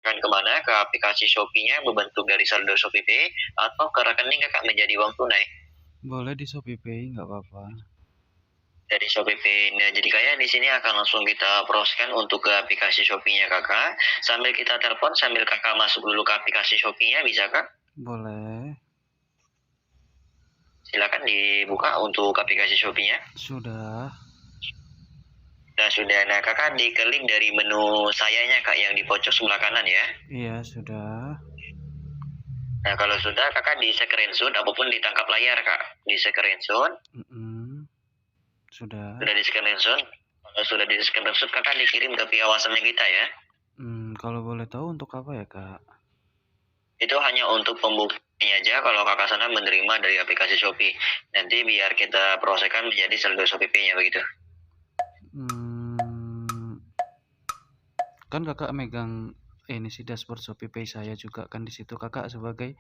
akan kemana? Ke aplikasi Shopee-nya berbentuk dari saldo ShopeePay atau ke rekening kakak menjadi uang tunai? Boleh di ShopeePay, nggak apa-apa. Dari ShopeePay. Nah, jadi kayak di sini akan langsung kita proseskan untuk ke aplikasi Shopee-nya kakak. Sambil kita telepon, sambil kakak masuk dulu ke aplikasi Shopee-nya, bisa kak? Boleh. Silakan dibuka untuk aplikasi Shopee-nya. Sudah. Nah, sudah. Nah, kakak diklik dari menu sayanya kak yang di pojok sebelah kanan ya. Iya, sudah. Nah, kalau sudah kakak di screenshot apapun ditangkap layar kak. Di screenshot. Sudah. Sudah di screenshot. Kalau sudah di screenshot kakak dikirim ke pengawasannya kita ya. Kalau boleh tahu untuk apa ya kak? Itu hanya untuk pembuktian aja kalau kakak sana menerima dari aplikasi Shopee. Nanti biar kita proseskan menjadi saldo ShopeePay-nya begitu. Kan kakak megang ini sih dashboard ShopeePay saya juga kan di situ kakak sebagai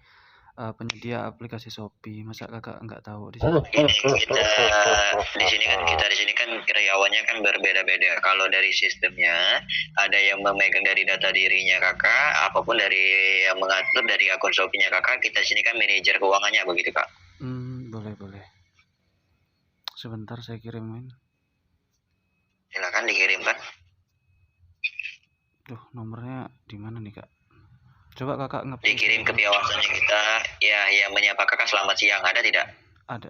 penyedia aplikasi Shopee, masa kakak nggak tahu di situ? Ini kita di sini kan karyawannya kan berbeda-beda. Kalau dari sistemnya ada yang memegang dari data dirinya kakak, apapun dari yang mengatur dari akun Shopee-nya kakak, kita sini kan manajer keuangannya begitu kak. Boleh. Sebentar saya kirimin. Silakan dikirimkan. Duh, nomornya di mana nih kak? Coba kakak dikirim ke pengawasannya kita ya, yang menyapa kakak selamat siang, ada tidak? Ada.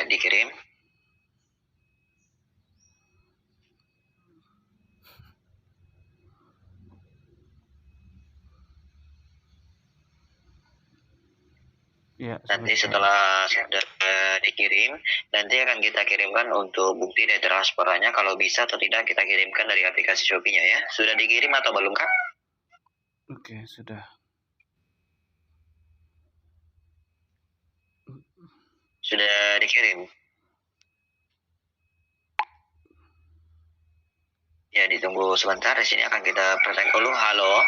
Dikirim. Ya, nanti setelah sudah dikirim, nanti akan kita kirimkan untuk bukti dari transferannya, kalau bisa atau tidak kita kirimkan dari aplikasi Shopee-nya ya. Sudah dikirim atau belum kak? Oke, sudah. Sudah dikirim. Ya, ditunggu sebentar, di sini akan kita praktek dulu. Halo.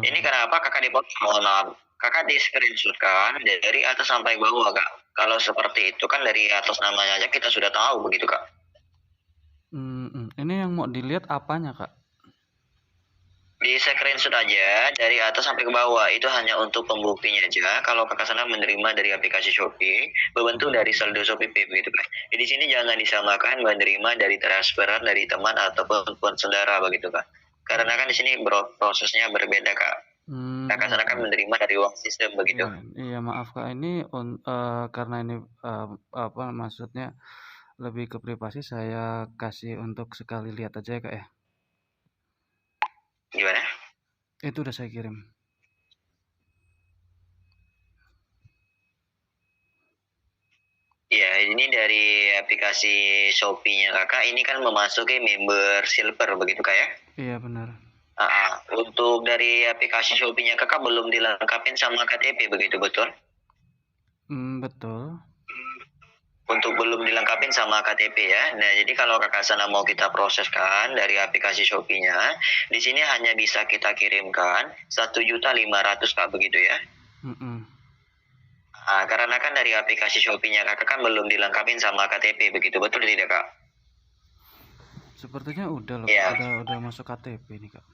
Ini kenapa kakak dipotong? Mohon maaf. Kakak di screenshot kan dari atas sampai bawah kak. Kalau seperti itu kan dari atas namanya aja kita sudah tahu begitu kak. Ini yang mau dilihat apanya kak? Di screenshot aja dari atas sampai ke bawah, itu hanya untuk pembuktinya aja. Kalau kakak sana menerima dari aplikasi Shopee berbentuk dari saldo ShopeePay begitu kak. Di sini jangan disamakan menerima dari transferan dari teman ataupun saudara begitu kak. Karena kan di sini prosesnya berbeda kak. Kakak sana kan menerima dari uang sistem begitu. Iya maaf kak, ini karena ini apa maksudnya lebih ke privasi, saya kasih untuk sekali lihat aja ya kak ya. Gimana? Itu udah saya kirim. Ya, ini dari aplikasi Shopee-nya kakak, ini kan memasuki member silver begitu kak ya? Iya benar. Untuk dari aplikasi Shopee-nya kakak belum dilengkapin sama KTP begitu betul? Betul. Untuk belum dilengkapin sama KTP ya. Nah, jadi kalau kakak sana mau kita proseskan dari aplikasi Shopee-nya, di sini hanya bisa kita kirimkan 1.500.000 kak begitu ya. Karena kan dari aplikasi Shopee-nya kakak kan belum dilengkapin sama KTP begitu, betul tidak kak? Sepertinya udah loh kak, udah masuk KTP nih kak.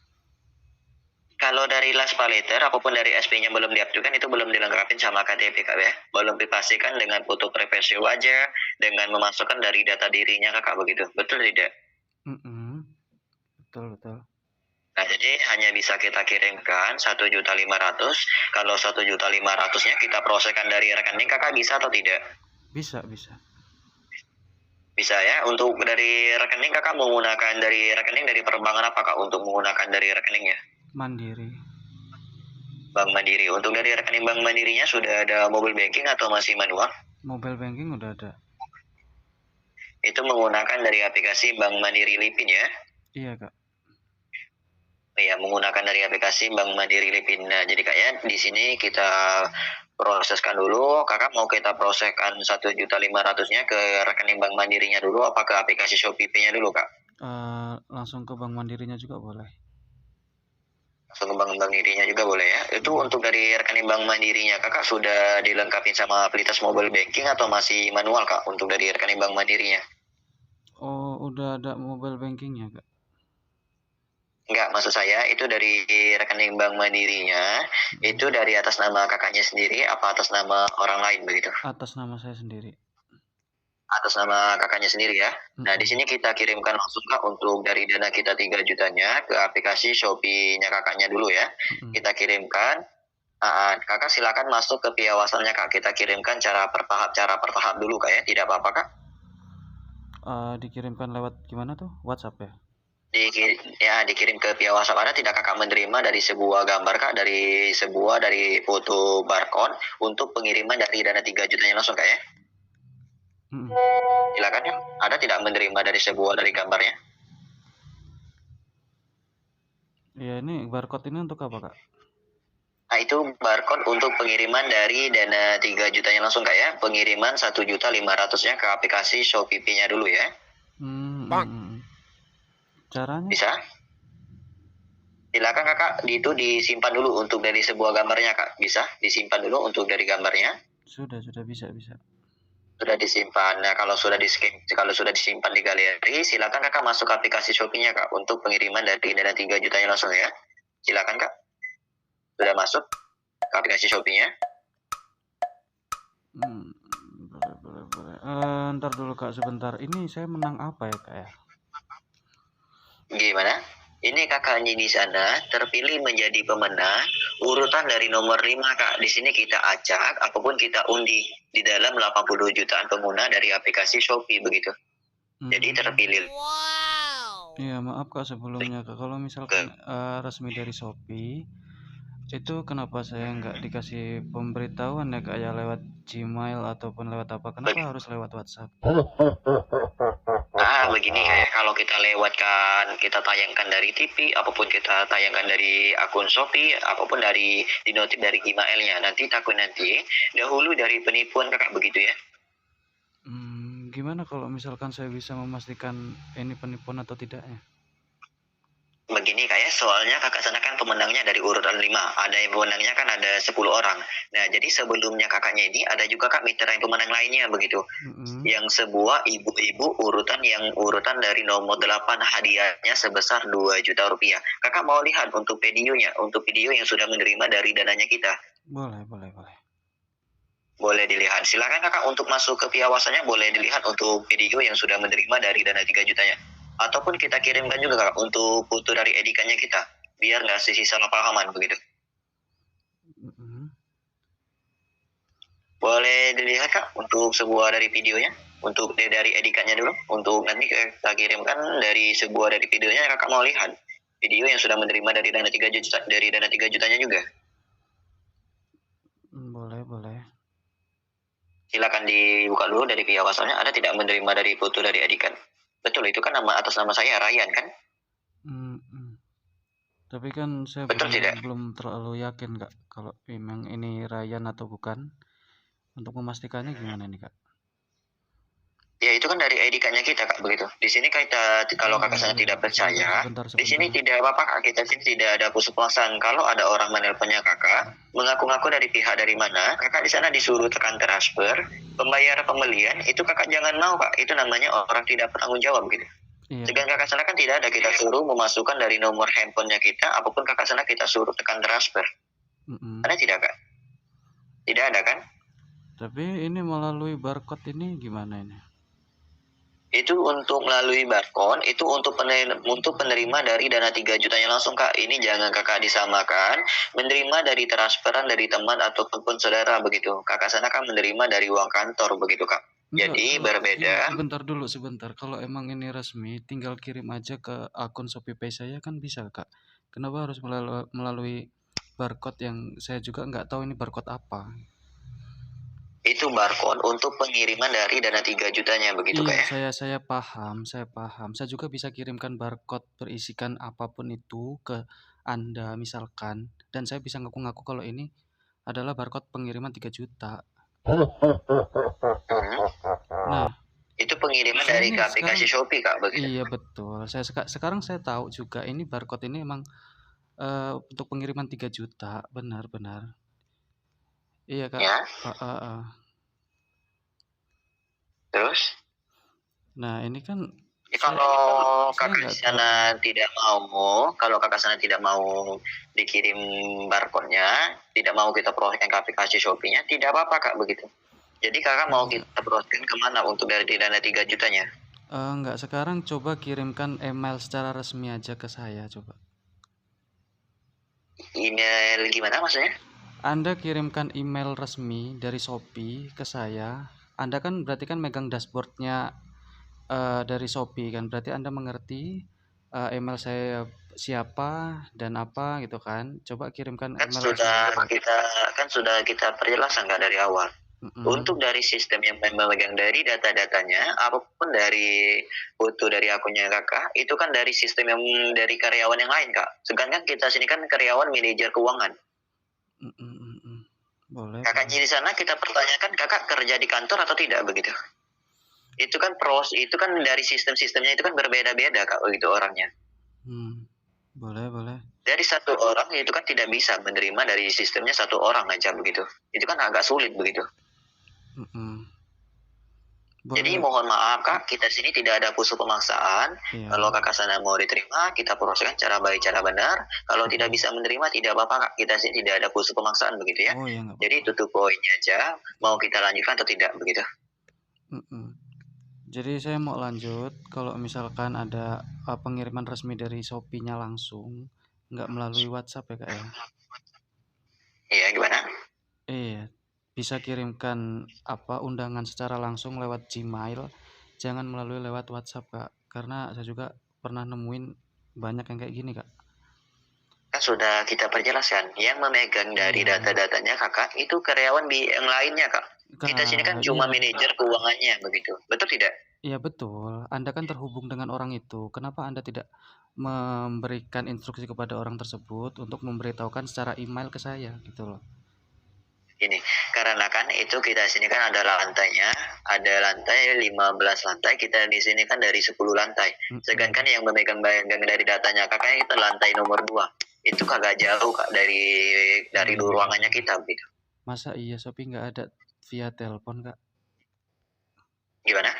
Kalau dari last pay letter apapun dari SP-nya belum diajukan, itu belum dilengkapin sama KTP kak ya. Belum dipastikan dengan foto privasi wajah, dengan memasukkan dari data dirinya kakak begitu, betul tidak? Betul. Nah, jadi hanya bisa kita kirimkan 1.500.000. Kalau 1.500.000-nya kita proseskan dari rekening, kakak bisa atau tidak? Bisa. Bisa ya. Untuk dari rekening kakak menggunakan dari rekening dari perbankan apa kak untuk menggunakan dari rekeningnya? Mandiri. Bank Mandiri. Untuk dari rekening Bank Mandirinya sudah ada mobile banking atau masih manual? Mobile banking udah ada. Itu menggunakan dari aplikasi Bank Mandiri Lipin ya? Iya kak. Ya, menggunakan dari aplikasi Bank Mandiri Lipin. Nah, jadi kayaknya di sini kita proseskan dulu. Kakak mau kita proseskan 1.500.000-nya ke rekening Bank Mandirinya dulu, apa ke aplikasi ShopeePay-nya dulu kak? Langsung ke Bank Mandirinya juga boleh. Langsung ke Bank Mandirinya juga boleh ya. Itu untuk dari rekening Bank Mandirinya kakak sudah dilengkapi sama aplikasi mobile banking atau masih manual kak untuk dari rekening Bank Mandirinya? Oh, udah ada mobile bankingnya kak? Enggak, maksud saya itu dari rekening Bank Mandirinya, itu dari atas nama kakaknya sendiri apa atas nama orang lain begitu? Atas nama saya sendiri. Atas nama kakaknya sendiri ya. Nah, di sini kita kirimkan langsung Kak untuk dari dana kita 3 jutanya ke aplikasi Shopee-nya kakaknya dulu ya. Kita kirimkan. Kakak silakan masuk ke piawasannya Kak. Kita kirimkan cara per tahap dulu Kak ya. Tidak apa-apa Kak. Dikirimkan lewat gimana tuh? WhatsApp ya? Dikirim ke via WhatsApp. Ada tidak kakak menerima dari sebuah gambar Kak, dari foto barcode untuk pengiriman dari dana 3 jutanya langsung Kak ya? Silakan ya. Ada tidak menerima dari dari gambarnya? Iya, ini barcode ini untuk apa Kak? Nah, itu barcode untuk pengiriman dari dana 3 jutanya langsung Kak ya. Pengiriman 1.500.000-nya ke aplikasi Shopee Pay-nya dulu ya. Caranya? Bisa? Silakan Kakak, itu disimpan dulu untuk dari sebuah gambarnya Kak. Bisa disimpan dulu untuk dari gambarnya? Sudah bisa. Sudah disimpan. Nah, kalau sudah disimpan di galeri, silakan Kakak masuk ke aplikasi Shopee-nya Kak untuk pengiriman dari dana 3 jutanya langsung ya. Silakan Kak. Sudah masuk ke aplikasi Shopee-nya? Boleh. Ntar dulu Kak, sebentar. Ini saya menang apa ya Kak ya? Gimana? Ini kakaknya di sana terpilih menjadi pemenang urutan dari nomor 5 Kak. Di sini kita acak apapun kita undi di dalam 80 jutaan pengguna dari aplikasi Shopee begitu. Jadi terpilih. Wow. Iya, maaf Kak sebelumnya Kak. Kalau misalkan resmi dari Shopee, itu kenapa saya nggak dikasih pemberitahuan ya Kak ya, lewat Gmail ataupun lewat apa? Kenapa harus lewat WhatsApp? Begini kayak kalau kita lewatkan, kita tayangkan dari TV, apapun kita tayangkan dari akun Shopee, apapun dari dinotif dari Gmail-nya, nanti dahulu dari penipuan Kakak begitu ya. Gimana kalau misalkan saya bisa memastikan ini penipuan atau tidaknya? Begini kayak soalnya kakak sana kan pemenangnya dari urutan 5. Ada yang pemenangnya kan ada 10 orang. Nah, jadi sebelumnya kakaknya ini ada juga Kak mitra yang pemenang lainnya begitu. Yang sebuah ibu-ibu urutan dari nomor 8 hadiahnya sebesar 2 juta rupiah. Kakak mau lihat untuk videonya, untuk video yang sudah menerima dari dananya kita? Boleh. Boleh dilihat. Silakan Kakak untuk masuk ke piawasannya, boleh dilihat untuk video yang sudah menerima dari dana 3 jutanya. Ataupun kita kirimkan juga Kak untuk foto dari edikannya kita, biar nggak sisi salah pahaman begitu. Boleh dilihat Kak untuk sebuah dari videonya, untuk dari edikannya dulu, untuk nanti kita kirimkan dari sebuah dari videonya. Kakak mau lihat video yang sudah menerima dari dana 3 juta, dari dana 3 jutanya juga? Boleh. Silakan dibuka dulu dari piawasannya. Ada tidak menerima dari foto dari edikan? Betul, itu kan atas nama saya Ryan kan? Tapi kan saya belum terlalu yakin Kak kalau memang ini Ryan atau bukan. Untuk memastikannya gimana nih Kak? Ya itu kan dari edikannya kita Kak begitu. Di sini kita kalau kakak sana tidak percaya, sebentar. Di sini tidak apa-apa Kak, kita sini tidak ada pusuk-puasan. Kalau ada orang menelponnya kakak, mengaku-ngaku dari pihak dari mana, kakak di sana disuruh tekan transfer, pembayaran pembelian, itu kakak jangan mau Kak, itu namanya orang tidak bertanggung jawab gitu. Sedangkan kakak sana kan tidak ada, kita suruh memasukkan dari nomor handphonenya kita, apapun kakak sana kita suruh tekan transfer. Ada tidak Kak? Tidak ada kan? Tapi ini melalui barcode ini gimana ini? Itu untuk melalui barcode, itu untuk penerima dari dana 3 jutanya langsung Kak. Ini jangan kakak disamakan menerima dari transferan dari teman ataupun saudara begitu. Kakak sana kan menerima dari uang kantor begitu Kak. Jadi berbeda. Sebentar. Kalau emang ini resmi, tinggal kirim aja ke akun Shopee Pay saya kan bisa Kak. Kenapa harus melalui barcode yang saya juga nggak tahu ini barcode apa? Itu barcode untuk pengiriman dari dana 3 jutanya begitu Kak ya? Saya paham. Saya juga bisa kirimkan barcode berisikan apapun itu ke Anda misalkan, dan saya bisa ngaku-ngaku kalau ini adalah barcode pengiriman 3 juta. Nah, itu pengiriman dari ke aplikasi Shopee Kak begitu. Iya betul. Sekarang saya tahu juga ini barcode ini emang untuk pengiriman 3 juta, benar. Iya Kak. Ya. Terus? Nah ini kan Kalau saya kakak nggak tahu. sana tidak mau, kalau kakak sana tidak mau dikirim barcode-nya, tidak mau kita proseskan ke aplikasi Shopee-nya, tidak apa-apa kak begitu. Jadi kakak mau kita proseskan kemana untuk dari dana 3 jutanya? Nggak, sekarang coba kirimkan email secara resmi aja ke saya coba. Email gimana maksudnya? Anda kirimkan email resmi dari Shopee ke saya. Anda kan berarti kan megang dashboardnya dari Shopee kan, berarti Anda mengerti email saya siapa dan apa gitu kan. Coba kirimkan Kan email sudah resmi. kita perjelas nggak dari awal. Untuk dari sistem yang memegang dari data-datanya, apapun dari foto dari akunnya kakak, itu kan dari sistem yang dari karyawan yang lain kak. Sedangkan kita sini kan karyawan manajer keuangan. Boleh. Kakaknya di sana kita pertanyakan kakak kerja di kantor atau tidak begitu. Itu kan itu kan dari sistem-sistemnya itu kan berbeda-beda kak begitu orangnya. Boleh. Dari satu orang itu kan tidak bisa menerima dari sistemnya satu orang aja begitu. Itu kan agak sulit begitu. Jadi mohon maaf kak, kita sini tidak ada unsur pemaksaan. Iya. Kalau kakak sana mau diterima, kita proseskan cara baik, cara benar. Kalau tidak bisa menerima, tidak apa-apa kak. Kita sini tidak ada unsur pemaksaan begitu ya. Oh ya, nggak Jadi tutup poinnya aja. Mau kita lanjutkan atau tidak begitu. Jadi saya mau lanjut. Kalau misalkan ada pengiriman resmi dari Shopee-nya langsung, nggak melalui WhatsApp ya kak ya? Iya gimana? Iya. Bisa kirimkan undangan secara langsung lewat Gmail, jangan melalui lewat WhatsApp kak, karena saya juga pernah nemuin banyak yang kayak gini kak. Kan sudah kita perjelaskan, yang memegang dari data-datanya kakak itu karyawan yang lainnya kak. Kita sini kan cuma manajer keuangannya begitu, betul tidak? Iya betul, Anda kan terhubung dengan orang itu, kenapa Anda tidak memberikan instruksi kepada orang tersebut untuk memberitahukan secara email ke saya gitu loh. Ini karena kan itu kita sini kan ada lantainya, ada lantai 15 lantai, kita di sini kan dari 10 lantai. Sedangkan yang memegang dari datanya kakaknya itu lantai nomor 2. Itu kagak jauh kak dari ruangannya kita begitu. Masa iya Shopee nggak ada via telepon kak? Gimana?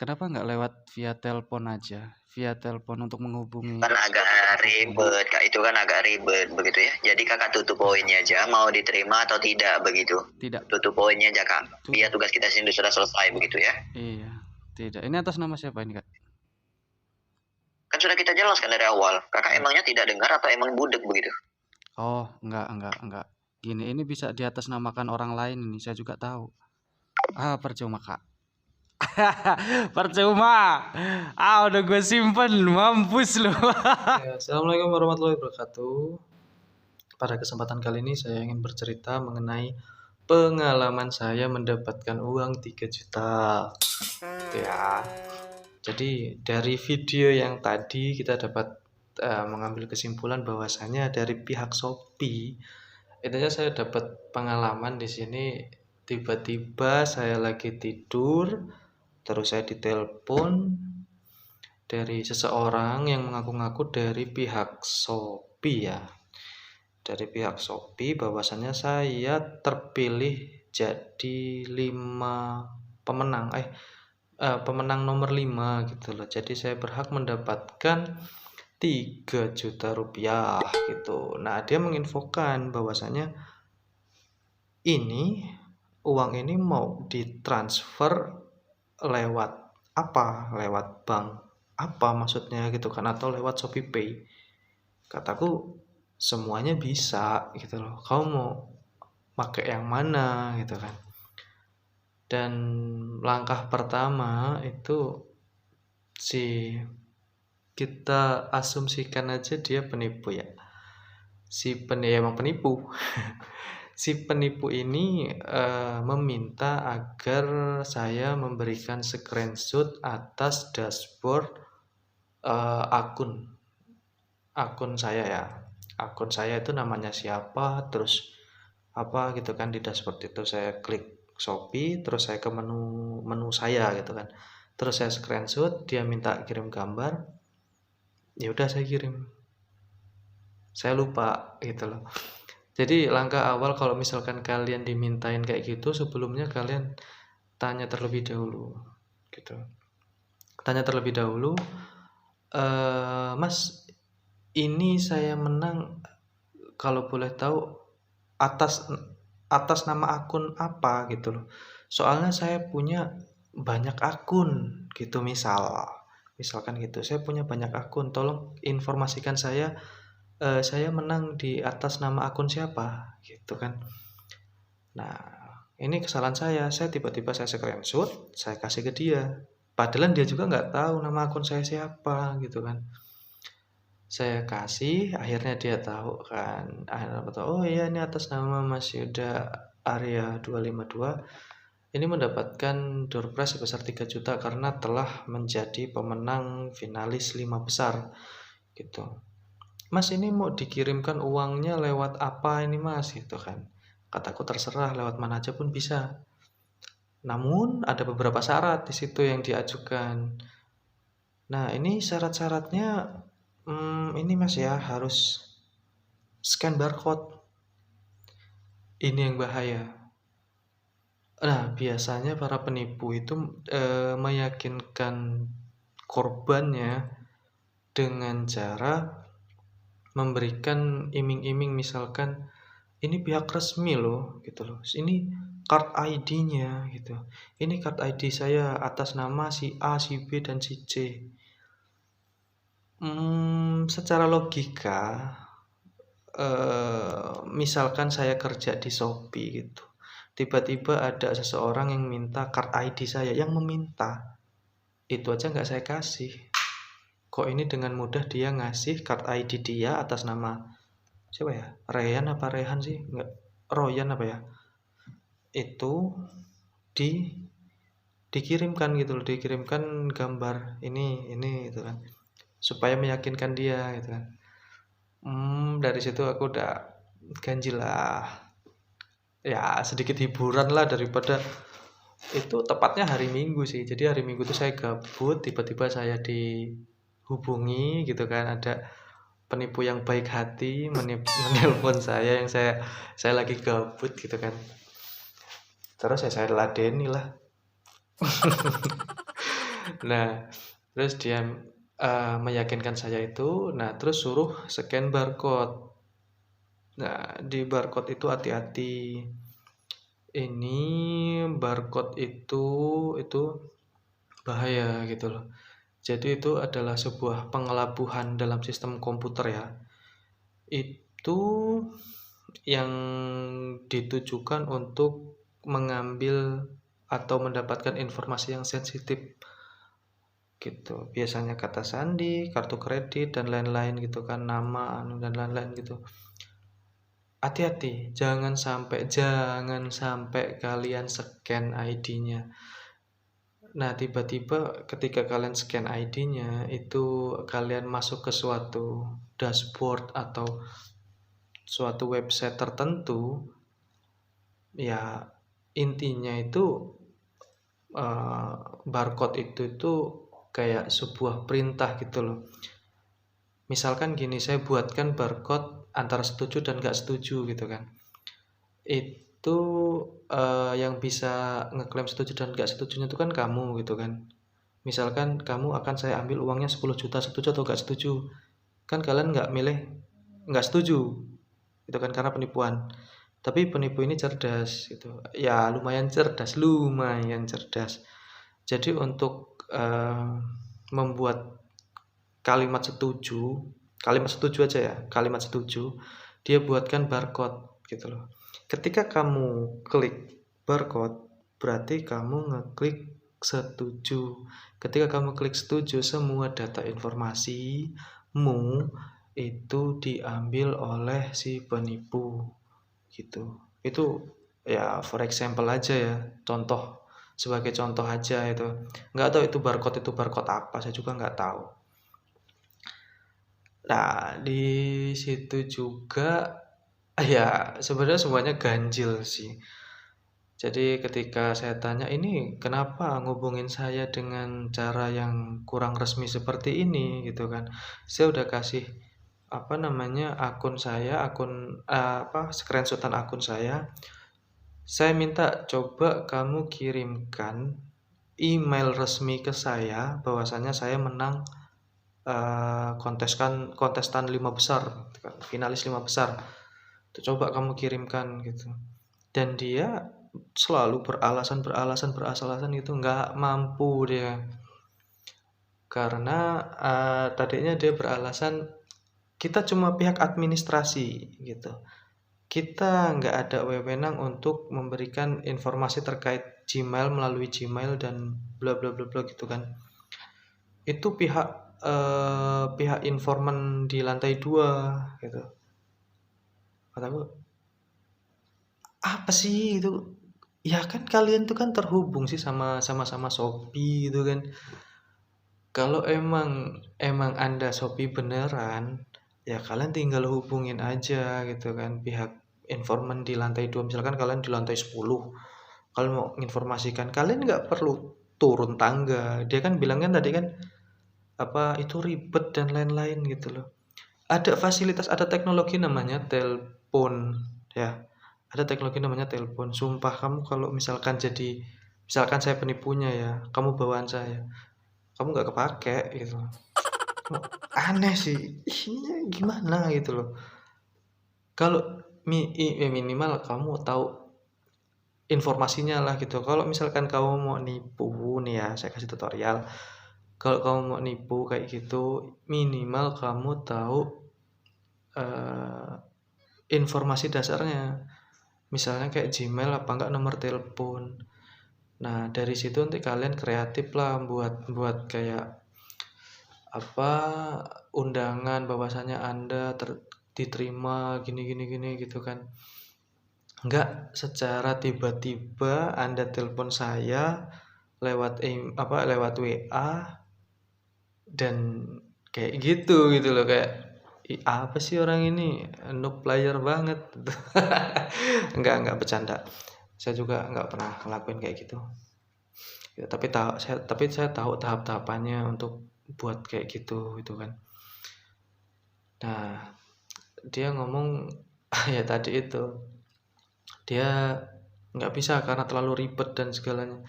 Kenapa nggak lewat via telepon aja? Via telepon untuk menghubungi. Kan agak ribet kak, itu kan agak ribet begitu ya. Jadi kakak tutup poinnya aja, mau diterima atau tidak begitu. Tidak. Tutup poinnya aja kak. Biar tugas kita sini sudah selesai begitu ya. Iya, tidak. Ini atas nama siapa ini kak? Kan sudah kita jelaskan dari awal. Kakak emangnya tidak dengar atau emang budek begitu? Oh, enggak. Gini, ini bisa di atas namakan orang lain ini, saya juga tahu. Percuma kak. Percuma. Udah gue simpen, mampus lu. Ya, Assalamualaikum warahmatullahi wabarakatuh. Pada kesempatan kali ini saya ingin bercerita mengenai pengalaman saya mendapatkan uang 3 juta. Ya. Jadi dari video yang tadi kita dapat mengambil kesimpulan bahwasanya dari pihak Shopee, intinya saya dapat pengalaman di sini. Tiba-tiba saya lagi tidur, terus saya ditelepon dari seseorang yang mengaku-ngaku dari pihak Shopee ya. Dari pihak Shopee bahwasannya saya terpilih jadi 5 pemenang pemenang nomor 5 gitu loh. Jadi saya berhak mendapatkan 3 juta rupiah gitu. Nah, dia menginfokan bahwasannya uang ini mau ditransfer lewat apa? Lewat bank apa maksudnya gitu kan, atau lewat Shopee Pay. Kataku semuanya bisa gitu loh, kamu mau pakai yang mana gitu kan. Dan langkah pertama itu kita asumsikan aja dia penipu ya. Emang penipu. Si penipu ini meminta agar saya memberikan screenshot atas dashboard akun saya ya. Akun saya itu namanya siapa, terus apa gitu kan. Di dashboard itu saya klik Shopee, terus saya ke menu saya gitu kan. Terus saya screenshot, dia minta kirim gambar. Ya udah saya kirim. Saya lupa gitu loh. Jadi langkah awal kalau misalkan kalian dimintain kayak gitu, sebelumnya kalian tanya terlebih dahulu gitu. tanya terlebih dahulu, "Mas, ini saya menang kalau boleh tahu atas atas nama akun apa?" Gitu loh. Soalnya saya punya banyak akun gitu misalkan gitu, "Saya punya banyak akun, tolong informasikan saya menang di atas nama akun siapa?" Gitu kan. Nah, ini kesalahan saya tiba-tiba saya screenshot, saya kasih ke dia. Padahal dia juga nggak tahu nama akun saya siapa gitu kan. Saya kasih, akhirnya dia tahu kan. Akhirnya tahu, oh iya ini atas nama Mas Yuda Arya 252. Ini mendapatkan door prize sebesar 3 juta karena telah menjadi pemenang finalis 5 besar gitu. Mas ini mau dikirimkan uangnya lewat apa ini Mas gitu kan. Kataku terserah lewat mana aja pun bisa. Namun ada beberapa syarat di situ yang diajukan. Nah, ini syarat-syaratnya ini Mas ya harus scan barcode. Ini yang bahaya. Nah, biasanya para penipu itu meyakinkan korbannya dengan cara memberikan iming-iming, misalkan ini pihak resmi loh gitu loh. Ini card ID-nya gitu. Ini card ID saya atas nama si A, si B dan si C. Secara logika, misalkan saya kerja di Shopee gitu. Tiba-tiba ada seseorang yang minta card ID saya, yang meminta. Itu aja nggak saya kasih. Kok ini dengan mudah dia ngasih card ID dia atas nama siapa ya? Ryan apa Rehan sih? Nggak, Royan apa ya? Itu dikirimkan gitu loh, dikirimkan gambar ini gitu kan. Supaya meyakinkan dia gitu kan. Dari situ aku udah ganjil lah. Ya sedikit hiburan lah daripada itu, tepatnya hari Minggu sih. Jadi hari Minggu itu saya gabut, tiba-tiba saya dihubungi gitu kan, ada penipu yang baik hati menelpon saya yang saya lagi gabut gitu kan. Terus saya ladeni lah. Nah, terus dia meyakinkan saya itu, nah terus suruh scan barcode. Nah, di barcode itu hati-hati. Ini barcode itu bahaya gitu loh. Jadi itu adalah sebuah pengelabuhan dalam sistem komputer ya. Itu yang ditujukan untuk mengambil atau mendapatkan informasi yang sensitif gitu. Biasanya kata sandi, kartu kredit dan lain-lain gitu kan, nama dan lain-lain gitu. Hati-hati, jangan sampai kalian scan ID-nya. Nah, tiba-tiba ketika kalian scan ID-nya, itu kalian masuk ke suatu dashboard atau suatu website tertentu, ya intinya itu barcode itu kayak sebuah perintah gitu loh. Misalkan gini, saya buatkan barcode antara setuju dan nggak setuju gitu kan. Itu yang bisa ngeklaim setuju dan nggak setujunya itu kan kamu gitu kan. Misalkan kamu akan saya ambil uangnya 10 juta, setuju atau nggak setuju. Kan kalian nggak milih nggak setuju itu kan, karena penipuan. Tapi penipu ini cerdas gitu. Ya lumayan cerdas. Jadi untuk membuat kalimat setuju aja ya, kalimat setuju, dia buatkan barcode gitu loh. Ketika kamu klik barcode, berarti kamu ngeklik setuju. Ketika kamu klik setuju, semua data informasimu itu diambil oleh si penipu gitu. Itu ya for example aja ya, sebagai contoh aja itu. Nggak tahu itu barcode apa, saya juga nggak tahu. Nah, di situ juga ya sebenarnya semuanya ganjil sih. Jadi ketika saya tanya, ini kenapa ngubungin saya dengan cara yang kurang resmi seperti ini gitu kan. Saya udah kasih akun saya, screenshotan akun saya. Saya minta coba kamu kirimkan email resmi ke saya bahwasanya saya menang kontestan 5 besar, finalis 5 besar. Coba kamu kirimkan gitu. Dan dia selalu beralasan gitu, nggak mampu dia. Karena tadinya dia beralasan kita cuma pihak administrasi gitu. Kita nggak ada wewenang untuk memberikan informasi terkait Gmail melalui Gmail dan bla bla bla bla gitu kan. Itu pihak informan di lantai 2 gitu. Kataku, apa sih itu? Ya kan kalian tuh kan terhubung sih sama Shopee gitu kan. Kalau emang Anda Shopee beneran, ya kalian tinggal hubungin aja gitu kan pihak informan di lantai 2. Misalkan kalian di lantai 10, kalian mau menginformasikan, kalian nggak perlu turun tangga. Dia kan bilang kan tadi kan apa itu ribet dan lain-lain gitu loh. Ada fasilitas, ada teknologi namanya telepon ya. Ada teknologi namanya telepon. Sumpah kamu kalau misalkan saya penipunya ya, kamu bawaan saya, kamu nggak kepake gitu. Aneh sih, ini gimana gitu loh. Kalau minimal kamu tahu informasinya lah gitu. Kalau misalkan kamu mau nipu nih ya, saya kasih tutorial. Kalau kamu mau nipu kayak gitu, minimal kamu tahu informasi dasarnya. Misalnya kayak Gmail apa enggak nomor telepon. Nah, dari situ nanti kalian kreatif lah buat kayak apa undangan bahwasanya Anda diterima gini gitu kan. Enggak secara tiba-tiba Anda telepon saya lewat WA dan kayak gitu loh, kayak apa sih orang ini, noob player banget. Enggak bercanda. Saya juga enggak pernah ngelakuin kayak gitu. Ya, tapi saya tahu tahap-tahapannya untuk buat kayak gitu kan. Nah, dia ngomong ya tadi itu dia nggak bisa karena terlalu ribet dan segalanya.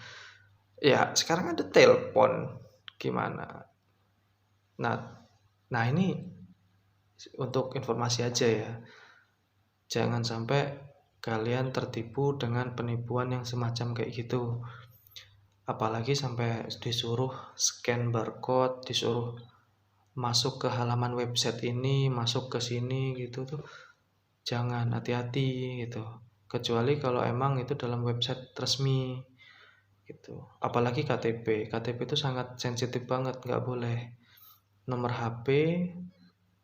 Ya sekarang ada telepon, gimana? Nah ini untuk informasi aja ya, jangan sampai kalian tertipu dengan penipuan yang semacam kayak gitu. Apalagi sampai disuruh scan barcode, disuruh masuk ke halaman website ini, masuk ke sini gitu tuh. Jangan, hati-hati gitu. Kecuali kalau emang itu dalam website resmi gitu. Apalagi KTP itu sangat sensitif banget, nggak boleh. Nomor HP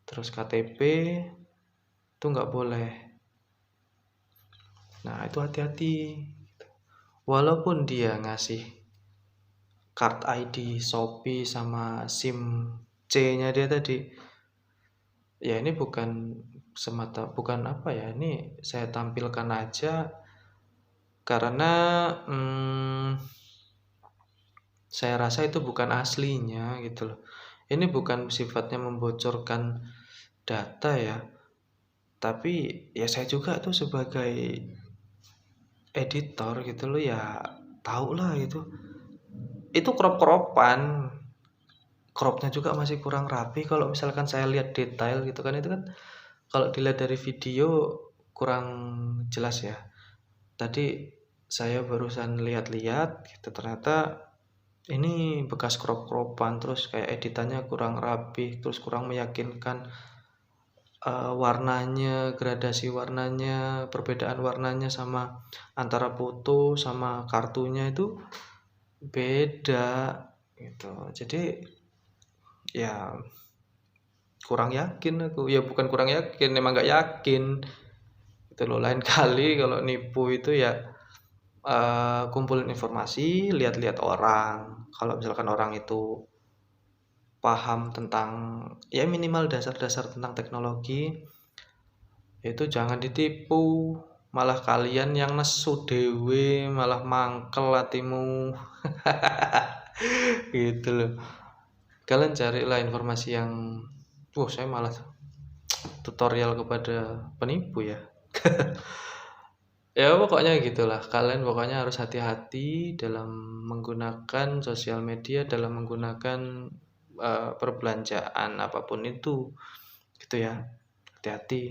terus KTP itu nggak boleh. Nah itu hati-hati. Walaupun dia ngasih card ID Shopee sama SIM C-nya dia tadi, ya ini bukan apa ya, ini saya tampilkan aja karena saya rasa itu bukan aslinya gitu loh. Ini bukan sifatnya membocorkan data ya, tapi ya saya juga tuh sebagai editor gitu loh ya, tahu lah itu cropnya juga masih kurang rapi. Kalau misalkan saya lihat detail gitu kan, itu kan kalau dilihat dari video kurang jelas ya. Tadi saya barusan lihat-lihat gitu, ternyata ini bekas crop-cropan, terus kayak editannya kurang rapi, terus kurang meyakinkan. Warnanya, gradasi warnanya, perbedaan warnanya sama antara foto sama kartunya itu beda gitu. Jadi ya kurang yakin aku. Ya bukan kurang yakin, emang nggak yakin itu loh. Lain kali kalau nipu itu ya kumpulin informasi, lihat-lihat orang. Kalau misalkan orang itu paham tentang ya minimal dasar-dasar tentang teknologi, itu jangan ditipu. Malah kalian yang nesu dewe, malah mangkel hatimu. Gitu loh. Kalian carilah informasi yang saya malah tutorial kepada penipu ya. Ya pokoknya gitulah, kalian pokoknya harus hati-hati dalam menggunakan sosial media, dalam menggunakan perbelanjaan apapun itu, gitu ya. Hati-hati.